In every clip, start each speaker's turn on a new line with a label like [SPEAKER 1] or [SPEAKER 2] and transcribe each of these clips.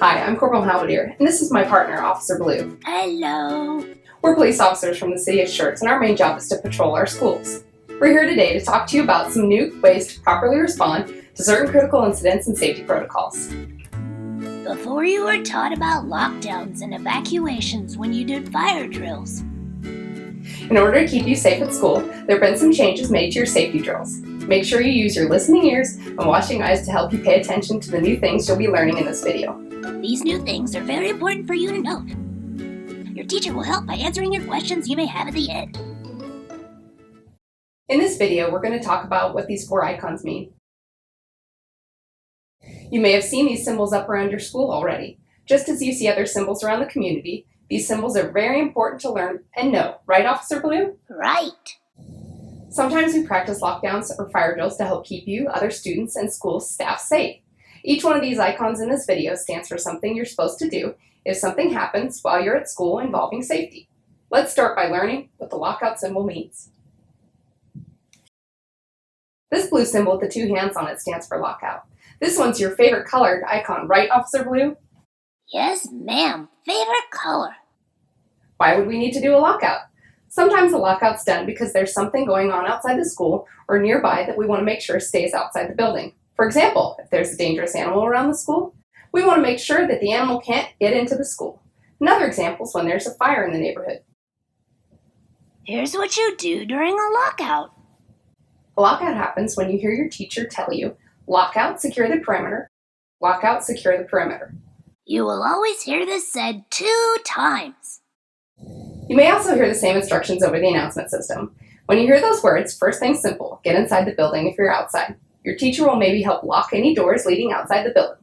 [SPEAKER 1] Hi, I'm Corporal Halberdier, and this is my partner, Officer Blue.
[SPEAKER 2] Hello.
[SPEAKER 1] We're police officers from the city of Schertz, and our main job is to patrol our schools. We're here today to talk to you about some new ways to properly respond to certain critical incidents and safety protocols.
[SPEAKER 2] Before you were taught about lockdowns and evacuations when you did fire drills.
[SPEAKER 1] In order to keep you safe at school, there have been some changes made to your safety drills. Make sure you use your listening ears and watching eyes to help you pay attention to the new things you'll be learning in this video.
[SPEAKER 2] These new things are very important for you to note. Your teacher will help by answering your questions you may have at the end.
[SPEAKER 1] In this video, we're going to talk about what these 4 icons mean. You may have seen these symbols up around your school already. Just as you see other symbols around the community, these symbols are very important to learn and know. Right, Officer Blue?
[SPEAKER 2] Right.
[SPEAKER 1] Sometimes we practice lockdowns or fire drills to help keep you, other students, and school staff safe. Each one of these icons in this video stands for something you're supposed to do if something happens while you're at school involving safety. Let's start by learning what the lockout symbol means. This blue symbol with the 2 hands on it stands for lockout. This one's your favorite colored icon, right, Officer Blue?
[SPEAKER 2] Yes, ma'am. Favorite color.
[SPEAKER 1] Why would we need to do a lockout? Sometimes a lockout's done because there's something going on outside the school or nearby that we want to make sure stays outside the building. For example, if there's a dangerous animal around the school, we want to make sure that the animal can't get into the school. Another example is when there's a fire in the neighborhood.
[SPEAKER 2] Here's what you do during a lockout.
[SPEAKER 1] A lockout happens when you hear your teacher tell you, lockout, secure the perimeter, lockout, secure the perimeter.
[SPEAKER 2] You will always hear this said 2 times.
[SPEAKER 1] You may also hear the same instructions over the announcement system. When you hear those words, first thing's simple, get inside the building if you're outside. Your teacher will maybe help lock any doors leading outside the building.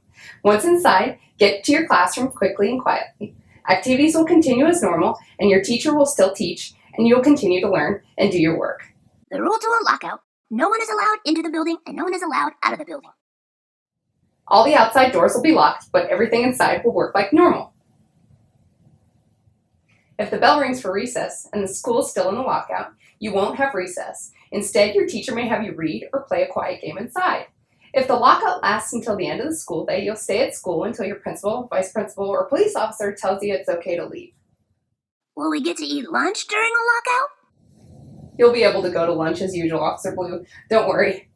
[SPEAKER 1] Once inside, get to your classroom quickly and quietly. Activities will continue as normal, and your teacher will still teach, and you'll continue to learn and do your work.
[SPEAKER 2] The rule to a lockout: no one is allowed into the building and no one is allowed out of the building.
[SPEAKER 1] All the outside doors will be locked, but everything inside will work like normal. If the bell rings for recess and the school is still in the lockout, you won't have recess. Instead, your teacher may have you read or play a quiet game inside. If the lockout lasts until the end of the school day, you'll stay at school until your principal, vice principal, or police officer tells you it's okay to leave.
[SPEAKER 2] Will we get to eat lunch during a lockout?
[SPEAKER 1] You'll be able to go to lunch as usual, Officer Blue. Don't worry.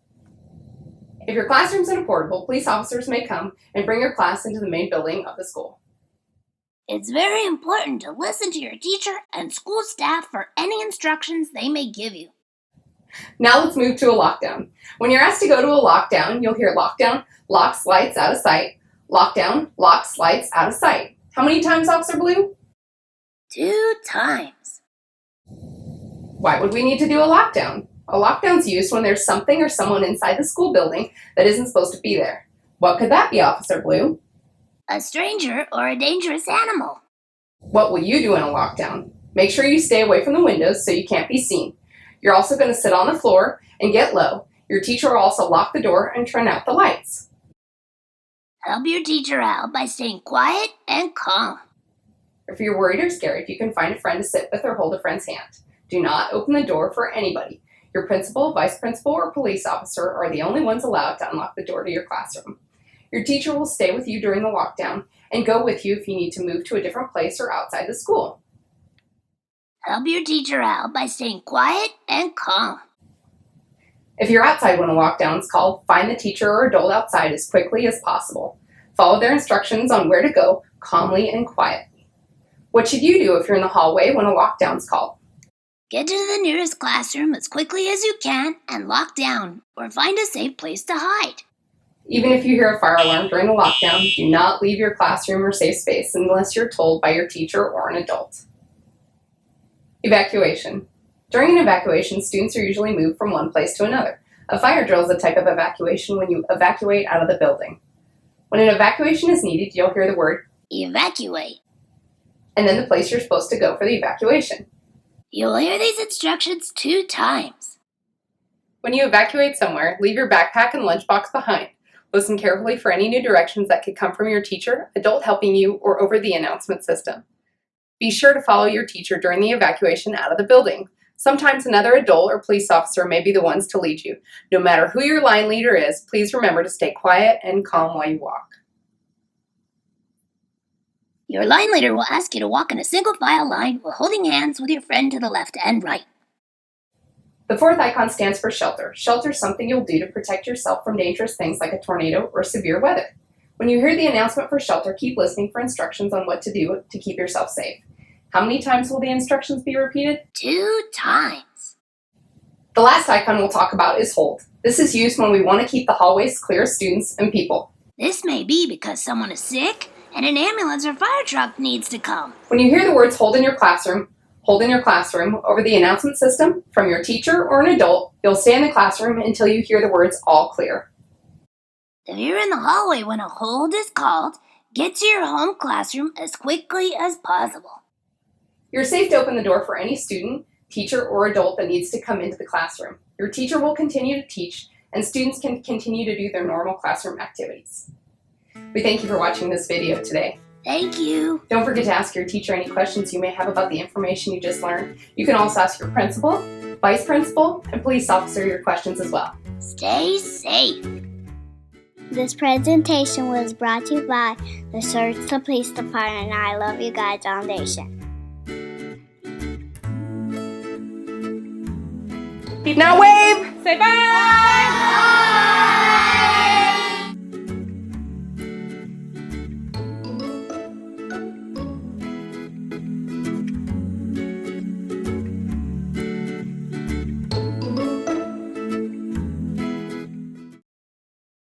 [SPEAKER 1] If your classroom's in a portable, police officers may come and bring your class into the main building of the school.
[SPEAKER 2] It's very important to listen to your teacher and school staff for any instructions they may give you.
[SPEAKER 1] Now let's move to a lockdown. When you're asked to go to a lockdown, you'll hear lockdown, locks, lights, out of sight. Lockdown, locks, lights, out of sight. How many times, Officer Blue?
[SPEAKER 2] 2 times.
[SPEAKER 1] Why would we need to do a lockdown? A lockdown's used when there's something or someone inside the school building that isn't supposed to be there. What could that be, Officer Blue?
[SPEAKER 2] A stranger or a dangerous animal.
[SPEAKER 1] What will you do in a lockdown? Make sure you stay away from the windows so you can't be seen. You're also going to sit on the floor and get low. Your teacher will also lock the door and turn out the lights.
[SPEAKER 2] Help your teacher out by staying quiet and calm.
[SPEAKER 1] If you're worried or scared, you can find a friend to sit with or hold a friend's hand. Do not open the door for anybody. Your principal, vice principal, or police officer are the only ones allowed to unlock the door to your classroom. Your teacher will stay with you during the lockdown and go with you if you need to move to a different place or outside the school.
[SPEAKER 2] Help your teacher out by staying quiet and calm.
[SPEAKER 1] If you're outside when a lockdown is called, find the teacher or adult outside as quickly as possible. Follow their instructions on where to go calmly and quietly. What should you do if you're in the hallway when a lockdown is called?
[SPEAKER 2] Get to the nearest classroom as quickly as you can and lock down, or find a safe place to hide.
[SPEAKER 1] Even if you hear a fire alarm during a lockdown, do not leave your classroom or safe space unless you're told by your teacher or an adult. Evacuation. During an evacuation, students are usually moved from one place to another. A fire drill is a type of evacuation when you evacuate out of the building. When an evacuation is needed, you'll hear the word
[SPEAKER 2] evacuate,
[SPEAKER 1] and then the place you're supposed to go for the evacuation.
[SPEAKER 2] You'll hear these instructions 2 times.
[SPEAKER 1] When you evacuate somewhere, leave your backpack and lunchbox behind. Listen carefully for any new directions that could come from your teacher, adult helping you, or over the announcement system. Be sure to follow your teacher during the evacuation out of the building. Sometimes another adult or police officer may be the ones to lead you. No matter who your line leader is, please remember to stay quiet and calm while you walk.
[SPEAKER 2] Your line leader will ask you to walk in a single file line while holding hands with your friend to the left and right.
[SPEAKER 1] The fourth icon stands for shelter. Shelter is something you'll do to protect yourself from dangerous things like a tornado or severe weather. When you hear the announcement for shelter, keep listening for instructions on what to do to keep yourself safe. How many times will the instructions be repeated?
[SPEAKER 2] 2 times.
[SPEAKER 1] The last icon we'll talk about is hold. This is used when we want to keep the hallways clear of students and people.
[SPEAKER 2] This may be because someone is sick and an ambulance or fire truck needs to come.
[SPEAKER 1] When you hear the words hold in your classroom over the announcement system from your teacher or an adult, you'll stay in the classroom until you hear the words all clear.
[SPEAKER 2] If you're in the hallway when a hold is called, get to your home classroom as quickly as possible.
[SPEAKER 1] You're safe to open the door for any student, teacher, or adult that needs to come into the classroom. Your teacher will continue to teach, and students can continue to do their normal classroom activities. We thank you for watching this video today.
[SPEAKER 2] Thank you.
[SPEAKER 1] Don't forget to ask your teacher any questions you may have about the information you just learned. You can also ask your principal, vice principal, and police officer your questions as well.
[SPEAKER 2] Stay safe.
[SPEAKER 3] This presentation was brought to you by the Surrey Police Department and I Love You Guys Foundation.
[SPEAKER 1] Now wave! Say bye!